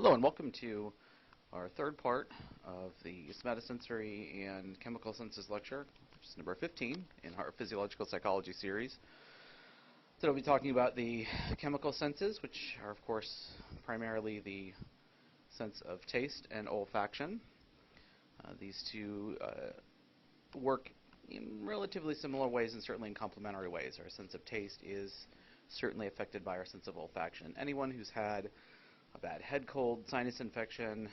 Hello and welcome to our third part of the somatosensory and chemical senses lecture, which is number 15 in our physiological psychology series. Today we'll be talking about the chemical senses, which are of course primarily the sense of taste and olfaction. These two work in relatively similar ways and certainly in complementary ways. Our sense of taste is certainly affected by our sense of olfaction. Anyone who's had a bad head cold, sinus infection,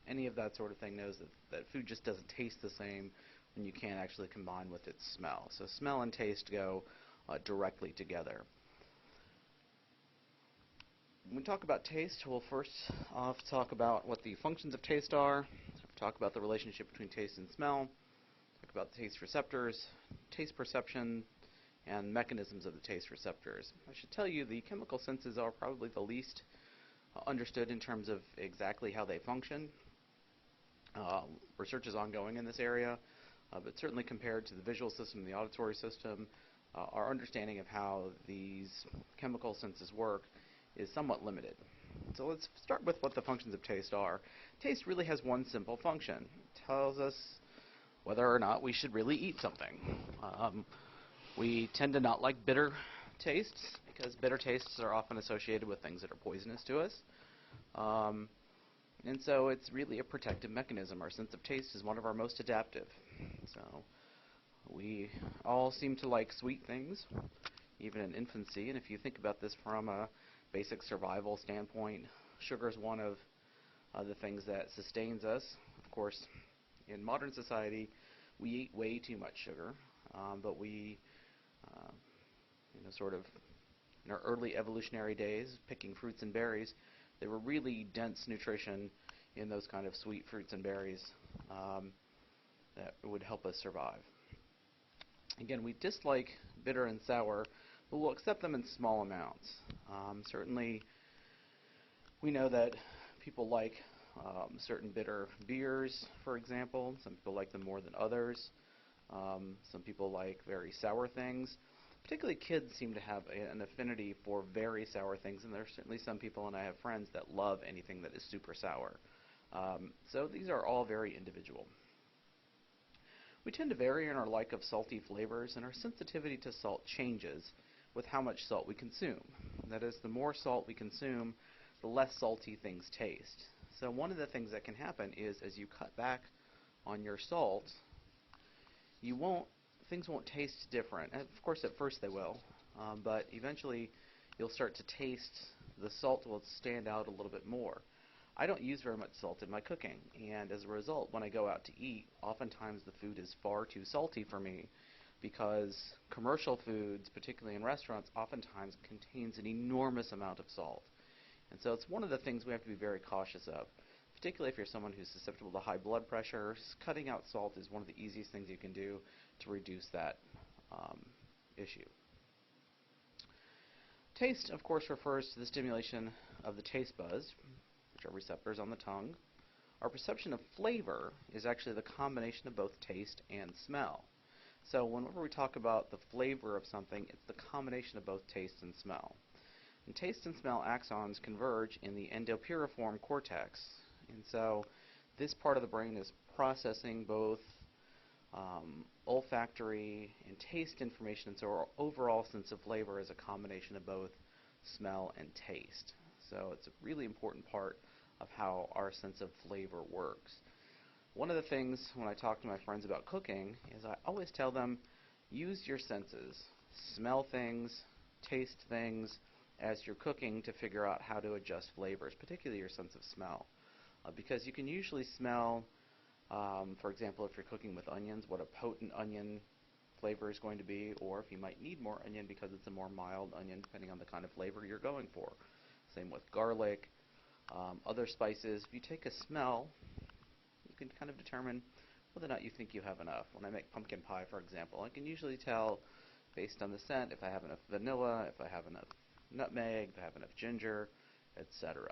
any of that sort of thing knows that food just doesn't taste the same when you can't actually combine with its smell. So smell and taste go directly together. When we talk about taste, we'll first off talk about what the functions of taste are, talk about the relationship between taste and smell, talk about the taste receptors, taste perception, and mechanisms of the taste receptors. I should tell you the chemical senses are probably the least understood in terms of exactly how they function. Research is ongoing in this area, but certainly compared to the visual system and the auditory system, our understanding of how these chemical senses work is somewhat limited. So let's start with what the functions of taste are. Taste really has one simple function. It tells us whether or not we should really eat something. We tend to not like bitter tastes because bitter tastes are often associated with things that are poisonous to us. And so it's really a protective mechanism. Our sense of taste is one of our most adaptive. So we all seem to like sweet things, even in infancy. And if you think about this from a basic survival standpoint, sugar is one of the things that sustains us. Of course, in modern society, we eat way too much sugar, but we sort of in our early evolutionary days, picking fruits and berries, they were really dense nutrition in those kind of sweet fruits and berries that would help us survive. Again, we dislike bitter and sour, but we'll accept them in small amounts. Certainly, we know that people like certain bitter beers, for example. Some people like them more than others. Some people like very sour things. Particularly kids seem to have an affinity for very sour things, and there are certainly some people, and I have friends that love anything that is super sour. So these are all very individual. We tend to vary in our like of salty flavors, and our sensitivity to salt changes with how much salt we consume. That is, the more salt we consume, the less salty things taste. So one of the things that can happen is as you cut back on your salt, things won't taste different. And of course, at first they will, but eventually you'll start to taste the salt will stand out a little bit more. I don't use very much salt in my cooking, and as a result, when I go out to eat, oftentimes the food is far too salty for me because commercial foods, particularly in restaurants, oftentimes contains an enormous amount of salt. And so it's one of the things we have to be very cautious of. Particularly if you're someone who's susceptible to high blood pressure, cutting out salt is one of the easiest things you can do to reduce that issue. Taste, of course, refers to the stimulation of the taste buds, which are receptors on the tongue. Our perception of flavor is actually the combination of both taste and smell. So whenever we talk about the flavor of something, it's the combination of both taste and smell. And taste and smell axons converge in the endopiriform cortex. And so this part of the brain is processing both olfactory and taste information, so our overall sense of flavor is a combination of both smell and taste. So it's a really important part of how our sense of flavor works. One of the things when I talk to my friends about cooking is I always tell them, use your senses. Smell things, taste things as you're cooking to figure out how to adjust flavors, particularly your sense of smell. Because you can usually smell, for example, if you're cooking with onions, what a potent onion flavor is going to be, or if you might need more onion because it's a more mild onion, depending on the kind of flavor you're going for. Same with garlic, other spices. If you take a smell, you can kind of determine whether or not you think you have enough. When I make pumpkin pie, for example, I can usually tell based on the scent if I have enough vanilla, if I have enough nutmeg, if I have enough ginger, etc.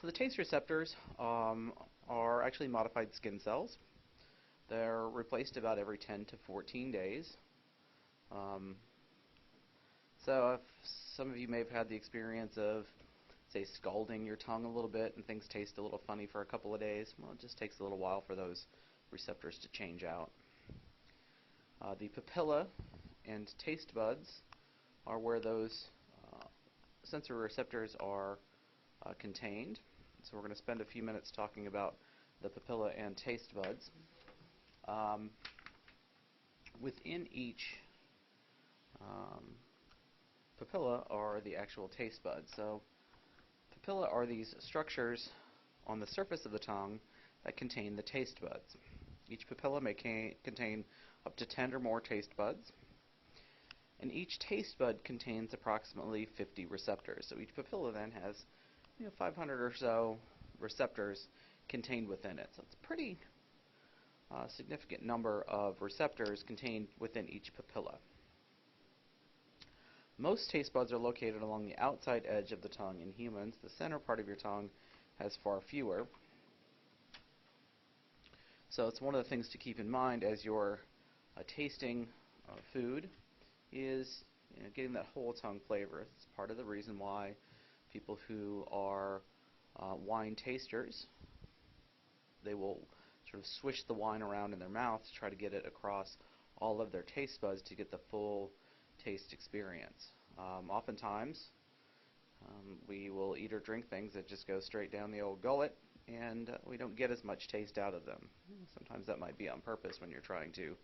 So the taste receptors are actually modified skin cells. They're replaced about every 10 to 14 days. So if some of you may have had the experience of say, scalding your tongue a little bit and things taste a little funny for a couple of days, well, it just takes a little while for those receptors to change out. The papilla and taste buds are where those sensory receptors are contained. So we're going to spend a few minutes talking about the papilla and taste buds. Within each papilla are the actual taste buds. So papilla are these structures on the surface of the tongue that contain the taste buds. Each papilla may contain up to 10 or more taste buds, and each taste bud contains approximately 50 receptors. So each papilla then has 500 or so receptors contained within it. So it's a pretty significant number of receptors contained within each papilla. Most taste buds are located along the outside edge of the tongue. In humans, the center part of your tongue has far fewer. So it's one of the things to keep in mind as you're tasting food is getting that whole tongue flavor. It's part of the reason why people who are wine tasters, they will sort of swish the wine around in their mouth to try to get it across all of their taste buds to get the full taste experience. Oftentimes, we will eat or drink things that just go straight down the old gullet, and we don't get as much taste out of them. Sometimes that might be on purpose when you're trying to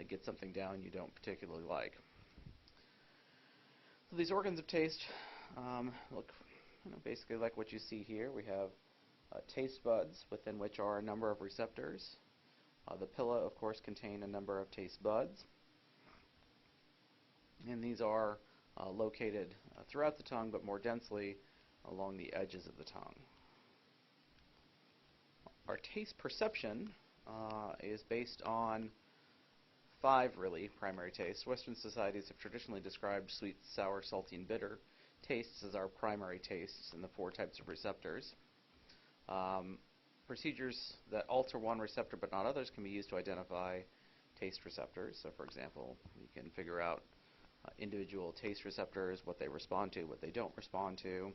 get something down you don't particularly like. So these organs of taste look basically like what you see here. We have taste buds, within which are a number of receptors. The papilla, of course, contain a number of taste buds, and these are located throughout the tongue, but more densely along the edges of the tongue. Our taste perception is based on 5 really primary tastes. Western societies have traditionally described sweet, sour, salty, and bitter tastes as our primary tastes in the 4 types of receptors. Procedures that alter one receptor but not others can be used to identify taste receptors. So, for example, you can figure out individual taste receptors, what they respond to, what they don't respond to.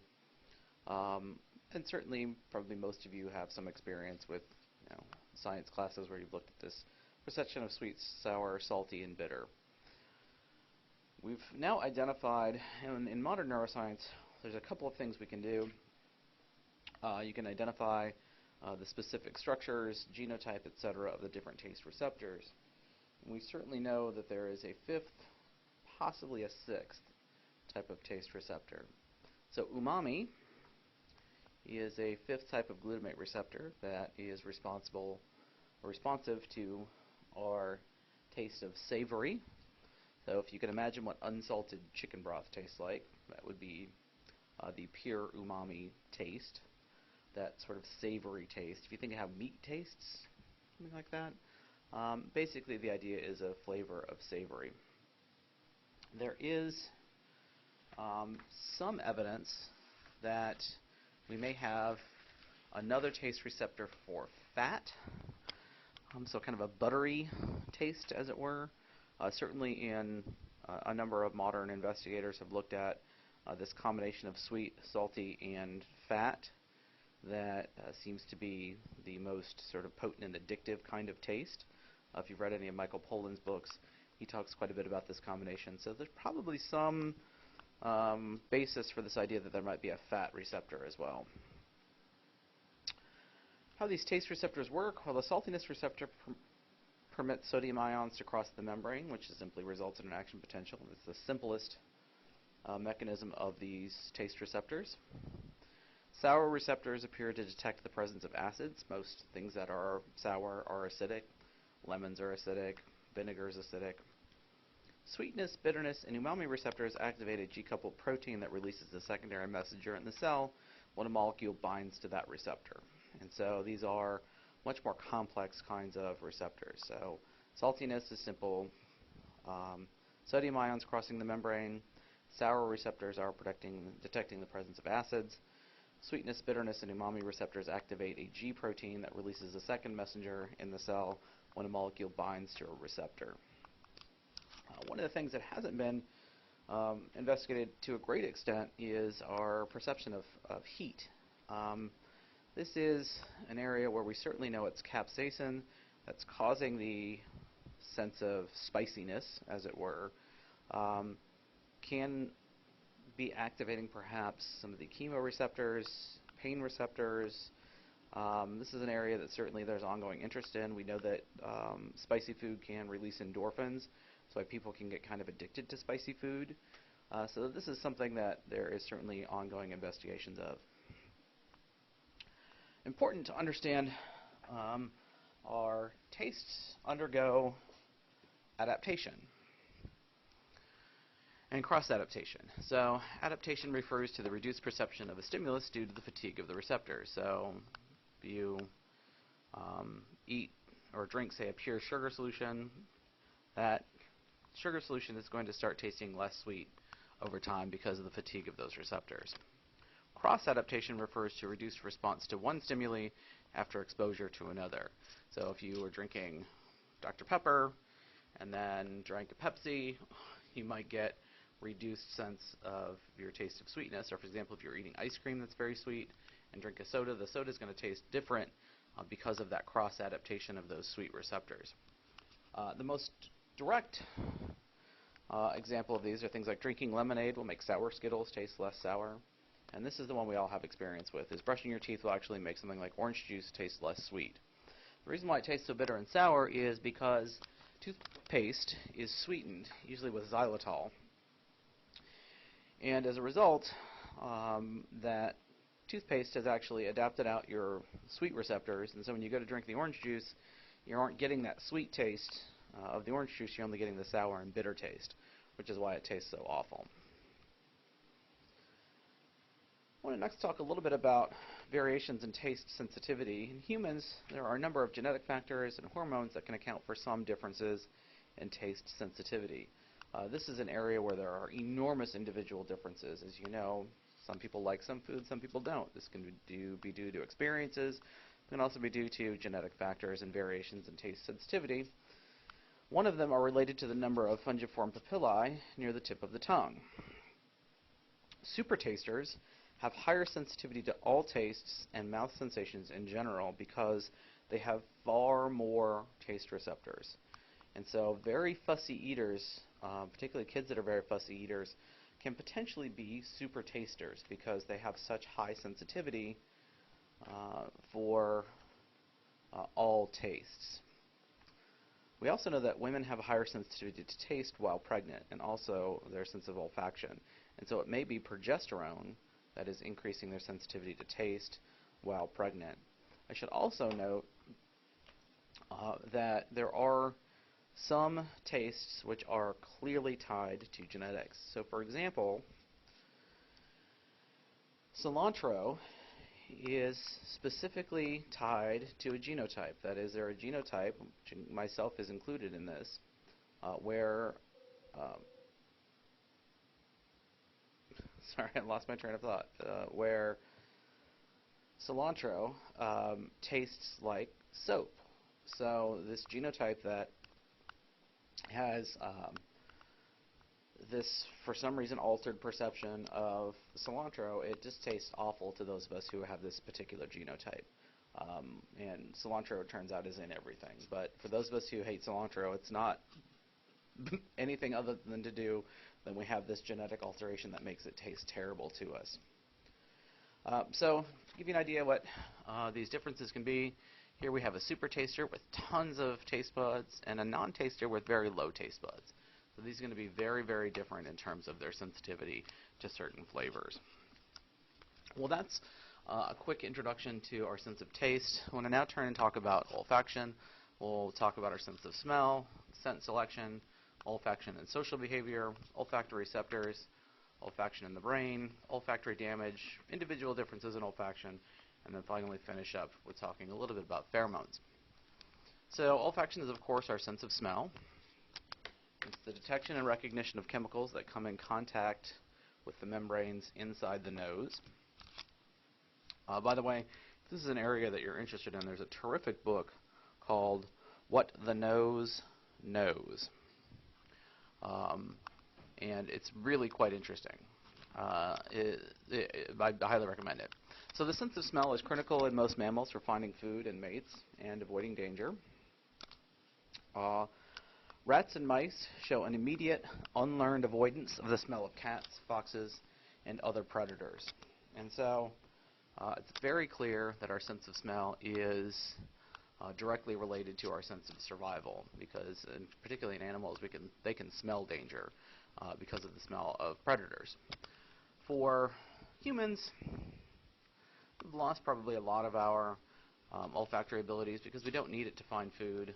And certainly, probably most of you have some experience with science classes where you've looked at this perception of sweet, sour, salty, and bitter. We've now identified, in modern neuroscience, there's a couple of things we can do. You can identify the specific structures, genotype, etc. of the different taste receptors. And we certainly know that there is a 5th, possibly a 6th type of taste receptor. So umami is a 5th type of glutamate receptor that is responsive to our taste of savory. So if you can imagine what unsalted chicken broth tastes like, that would be the pure umami taste, that sort of savory taste. If you think of how meat tastes, something like that, basically the idea is a flavor of savory. There is some evidence that we may have another taste receptor for fat, so kind of a buttery taste, as it were. Certainly in a number of modern investigators have looked at this combination of sweet, salty, and fat that seems to be the most sort of potent and addictive kind of taste. If you've read any of Michael Pollan's books, he talks quite a bit about this combination. So there's probably some basis for this idea that there might be a fat receptor as well. How these taste receptors work? Well, the saltiness receptor permits sodium ions to cross the membrane, which simply results in an action potential. It's the simplest mechanism of these taste receptors. Sour receptors appear to detect the presence of acids. Most things that are sour are acidic. Lemons are acidic. Vinegar is acidic. Sweetness, bitterness, and umami receptors activate a G-coupled protein that releases a secondary messenger in the cell when a molecule binds to that receptor. And so these are much more complex kinds of receptors. So saltiness is simple. Sodium ions crossing the membrane. Sour receptors are detecting the presence of acids. Sweetness, bitterness, and umami receptors activate a G protein that releases a second messenger in the cell when a molecule binds to a receptor. One of the things that hasn't been investigated to a great extent is our perception of heat. This is an area where we certainly know it's capsaicin that's causing the sense of spiciness, as it were. Can be activating perhaps some of the chemoreceptors, pain receptors. This is an area that certainly there's ongoing interest in. We know that spicy food can release endorphins, so people can get kind of addicted to spicy food. So this is something that there is certainly ongoing investigations of. Important to understand, our tastes undergo adaptation and cross-adaptation. So adaptation refers to the reduced perception of a stimulus due to the fatigue of the receptors. So if you eat or drink, say, a pure sugar solution, that sugar solution is going to start tasting less sweet over time because of the fatigue of those receptors. Cross-adaptation refers to reduced response to one stimuli after exposure to another. So if you were drinking Dr. Pepper and then drank a Pepsi, you might get reduced sense of your taste of sweetness. Or for example, if you're eating ice cream that's very sweet and drink a soda, the soda is going to taste different because of that cross-adaptation of those sweet receptors. The most direct example of these are things like drinking lemonade will make sour Skittles taste less sour. And this is the one we all have experience with, is brushing your teeth will actually make something like orange juice taste less sweet. The reason why it tastes so bitter and sour is because toothpaste is sweetened, usually with xylitol. And as a result, that toothpaste has actually adapted out your sweet receptors, and so when you go to drink the orange juice, you aren't getting that sweet taste of the orange juice, you're only getting the sour and bitter taste, which is why it tastes so awful. I want to next talk a little bit about variations in taste sensitivity. In humans, there are a number of genetic factors and hormones that can account for some differences in taste sensitivity. This is an area where there are enormous individual differences. As you know, some people like some foods, some people don't. This can be due to experiences. It can also be due to genetic factors and variations in taste sensitivity. One of them are related to the number of fungiform papillae near the tip of the tongue. Supertasters have higher sensitivity to all tastes and mouth sensations in general because they have far more taste receptors. And so very fussy eaters, particularly kids that are very fussy eaters, can potentially be super tasters because they have such high sensitivity for all tastes. We also know that women have a higher sensitivity to taste while pregnant, and also their sense of olfaction. And so it may be progesterone that is increasing their sensitivity to taste while pregnant. I should also note that there are some tastes which are clearly tied to genetics. So for example, cilantro is specifically tied to a genotype. That is, there a genotype, which myself is included in this, where sorry, I lost my train of thought. Where cilantro tastes like soap. So this genotype that has this, for some reason, altered perception of cilantro, it just tastes awful to those of us who have this particular genotype. And cilantro, it turns out, is in everything. But for those of us who hate cilantro, it's not anything other than then we have this genetic alteration that makes it taste terrible to us. So to give you an idea what these differences can be, here we have a super taster with tons of taste buds and a non-taster with very low taste buds. So these are going to be very, very different in terms of their sensitivity to certain flavors. Well, that's a quick introduction to our sense of taste. I want to now turn and talk about olfaction. We'll talk about our sense of smell, scent selection, olfaction and social behavior, olfactory receptors, olfaction in the brain, olfactory damage, individual differences in olfaction, and then finally finish up with talking a little bit about pheromones. So olfaction is, of course, our sense of smell. It's the detection and recognition of chemicals that come in contact with the membranes inside the nose. By the way, if this is an area that you're interested in, there's a terrific book called What the Nose Knows. and it's really quite interesting. I highly recommend it. So the sense of smell is critical in most mammals for finding food and mates and avoiding danger. Rats and mice show an immediate, unlearned avoidance of the smell of cats, foxes, and other predators. And so it's very clear that our sense of smell is directly related to our sense of survival, because particularly in animals, they can smell danger because of the smell of predators. For humans, we've lost probably a lot of our olfactory abilities because we don't need it to find food.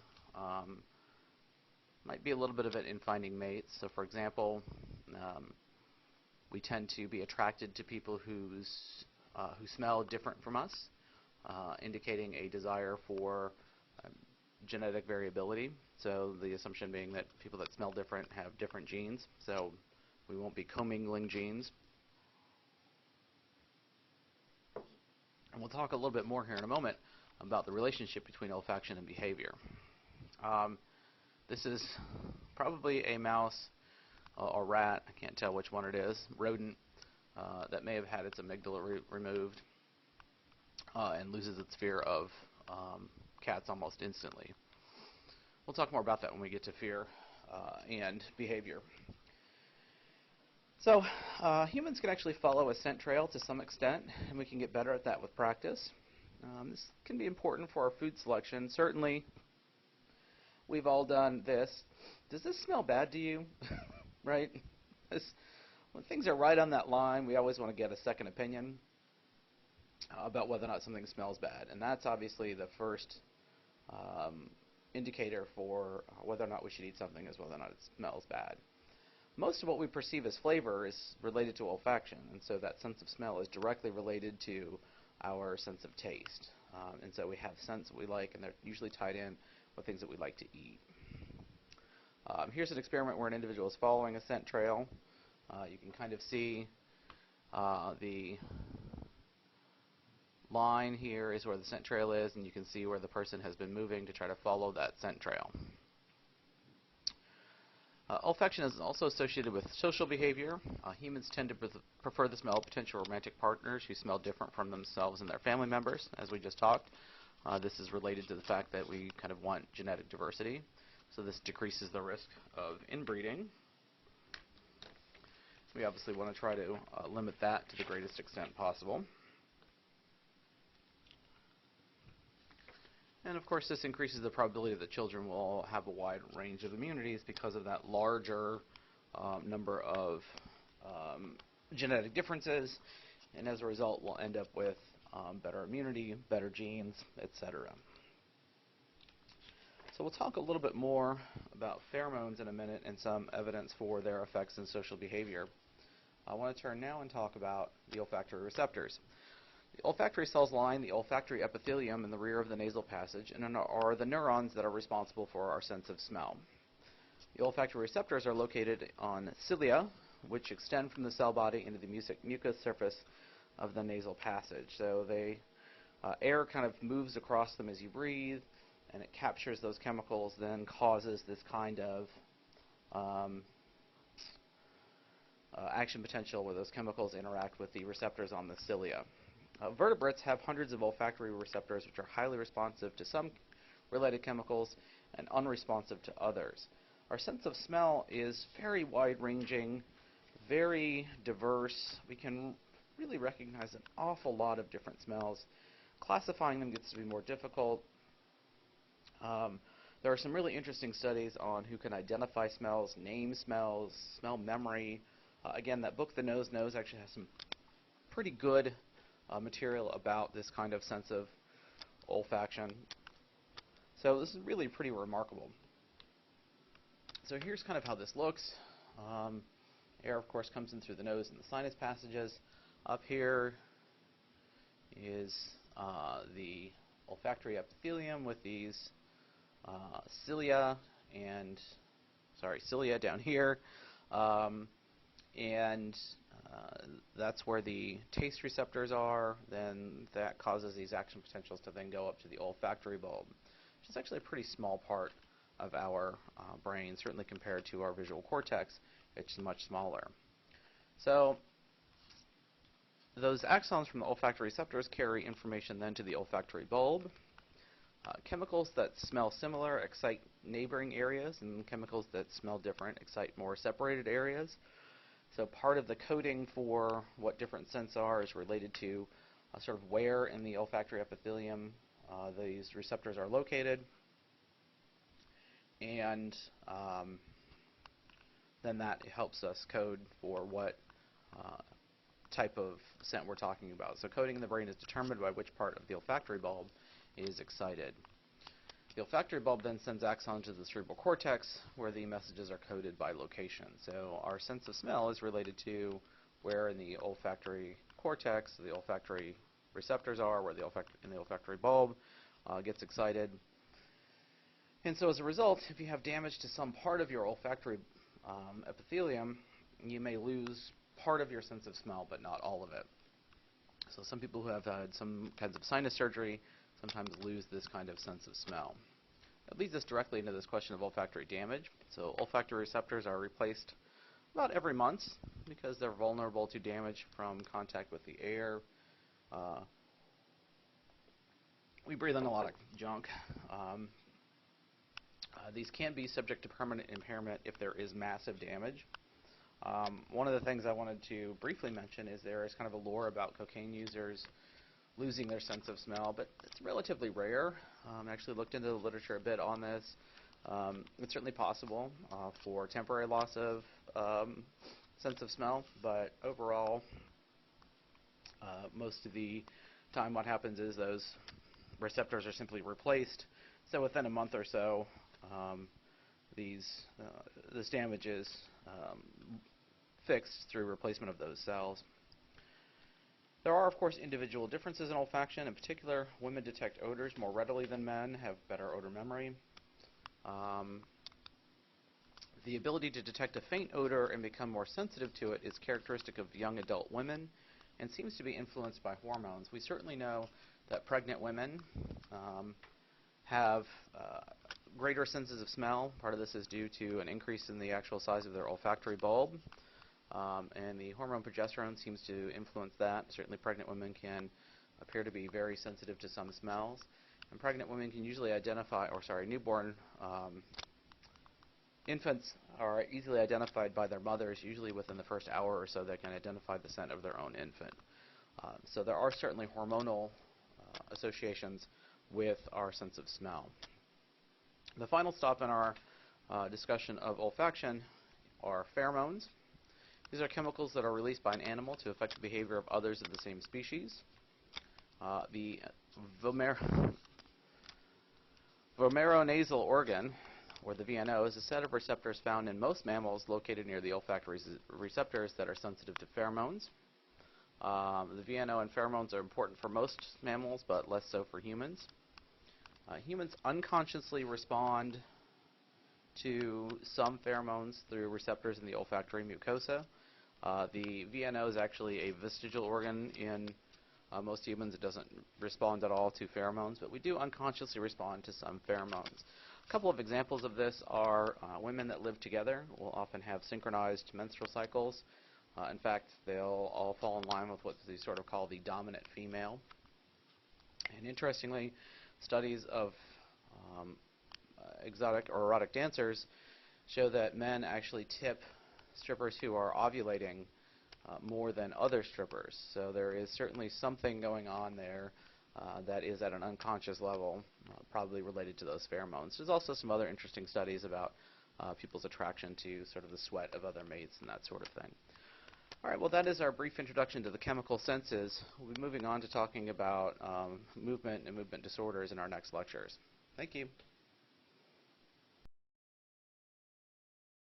Might be a little bit of it in finding mates. So, for example, we tend to be attracted to people who smell different from us, indicating a desire for genetic variability. So the assumption being that people that smell different have different genes. So we won't be commingling genes. And we'll talk a little bit more here in a moment about the relationship between olfaction and behavior. This is probably a mouse or rat, I can't tell which one it is, rodent, that may have had its amygdala removed and loses its fear of cats almost instantly. We'll talk more about that when we get to fear and behavior. So humans can actually follow a scent trail to some extent, and we can get better at that with practice. This can be important for our food selection. Certainly, we've all done this. Does this smell bad to you? Right? When things are right on that line, we always want to get a second opinion about whether or not something smells bad. And that's obviously the first indicator for whether or not we should eat something, is whether or not it smells bad. Most of what we perceive as flavor is related to olfaction, and so that sense of smell is directly related to our sense of taste. And so we have scents that we like, and they're usually tied in with things that we like to eat. Here's an experiment where an individual is following a scent trail. You can kind of see the line here is where the scent trail is, and you can see where the person has been moving to try to follow that scent trail. Olfaction is also associated with social behavior. Humans tend to prefer the smell of potential romantic partners who smell different from themselves and their family members, as we just talked. This is related to the fact that we kind of want genetic diversity. So this decreases the risk of inbreeding. We obviously want to try to limit that to the greatest extent possible. And of course, this increases the probability that children will have a wide range of immunities because of that larger number of genetic differences, and as a result, we'll end up with better immunity, better genes, etc. So we'll talk a little bit more about pheromones in a minute and some evidence for their effects in social behavior. I want to turn now and talk about the olfactory receptors. The olfactory cells line the olfactory epithelium in the rear of the nasal passage and are the neurons that are responsible for our sense of smell. The olfactory receptors are located on cilia, which extend from the cell body into the mucous surface of the nasal passage. So air kind of moves across them as you breathe, and it captures those chemicals, then causes this kind of action potential where those chemicals interact with the receptors on the cilia. Vertebrates have hundreds of olfactory receptors which are highly responsive to some related chemicals and unresponsive to others. Our sense of smell is very wide-ranging, very diverse. We can really recognize an awful lot of different smells. Classifying them gets to be more difficult. There are some really interesting studies on who can identify smells, name smells, smell memory. Again, that book, The Nose Knows, actually has some pretty good material about this kind of sense of olfaction. So this is really pretty remarkable. So here's kind of how this looks. Air, of course, comes in through the nose and the sinus passages. Up here is the olfactory epithelium with these cilia down here. And that's where the taste receptors are. Then that causes these action potentials to then go up to the olfactory bulb, which is actually a pretty small part of our brain, certainly compared to our visual cortex it's much smaller. So those axons from the olfactory receptors carry information then to the olfactory bulb. Chemicals that smell similar excite neighboring areas, and chemicals that smell different excite more separated areas. So part of the coding for what different scents are is related to sort of where in the olfactory epithelium these receptors are located, and then that helps us code for what type of scent we're talking about. So coding in the brain is determined by which part of the olfactory bulb is excited. The olfactory bulb then sends axons to the cerebral cortex, where the messages are coded by location. So our sense of smell is related to where in the olfactory cortex the olfactory receptors are, where the olfactory bulb gets excited. And so as a result, if you have damage to some part of your olfactory epithelium, you may lose part of your sense of smell, but not all of it. So some people who have had some kinds of sinus surgery sometimes lose this kind of sense of smell. That leads us directly into this question of olfactory damage. So olfactory receptors are replaced about every month because they're vulnerable to damage from contact with the air. We breathe in a lot of junk. These can be subject to permanent impairment if there is massive damage. One of the things I wanted to briefly mention is there is kind of a lore about cocaine users losing their sense of smell, but it's relatively rare. I actually looked into the literature a bit on this. It's certainly possible for temporary loss of sense of smell, but overall, most of the time what happens is those receptors are simply replaced. So within a month or so, this damage is fixed through replacement of those cells. There are, of course, individual differences in olfaction. In particular, women detect odors more readily than men, have better odor memory. The ability to detect a faint odor and become more sensitive to it is characteristic of young adult women and seems to be influenced by hormones. We certainly know that pregnant women have greater senses of smell. Part of this is due to an increase in the actual size of their olfactory bulb. And the hormone progesterone seems to influence that. Certainly pregnant women can appear to be very sensitive to some smells. And pregnant women can usually identify, newborn infants are easily identified by their mothers. Usually within the first hour or so they can identify the scent of their own infant. So there are certainly hormonal associations with our sense of smell. The final stop in our discussion of olfaction are pheromones. These are chemicals that are released by an animal to affect the behavior of others of the same species. The vomeronasal organ, or the VNO, is a set of receptors found in most mammals located near the olfactory receptors that are sensitive to pheromones. The VNO and pheromones are important for most mammals, but less so for humans. Humans unconsciously respond to some pheromones through receptors in the olfactory mucosa. The VNO is actually a vestigial organ in most humans. It doesn't respond at all to pheromones, but we do unconsciously respond to some pheromones. A couple of examples of this are women that live together will often have synchronized menstrual cycles. In fact, they'll all fall in line with what they sort of call the dominant female. And interestingly, studies of exotic or erotic dancers show that men actually tip strippers who are ovulating more than other strippers. So there is certainly something going on there that is at an unconscious level, probably related to those pheromones. There's also some other interesting studies about people's attraction to sort of the sweat of other mates and that sort of thing. All right, well, that is our brief introduction to the chemical senses. We'll be moving on to talking about movement and movement disorders in our next lectures. Thank you.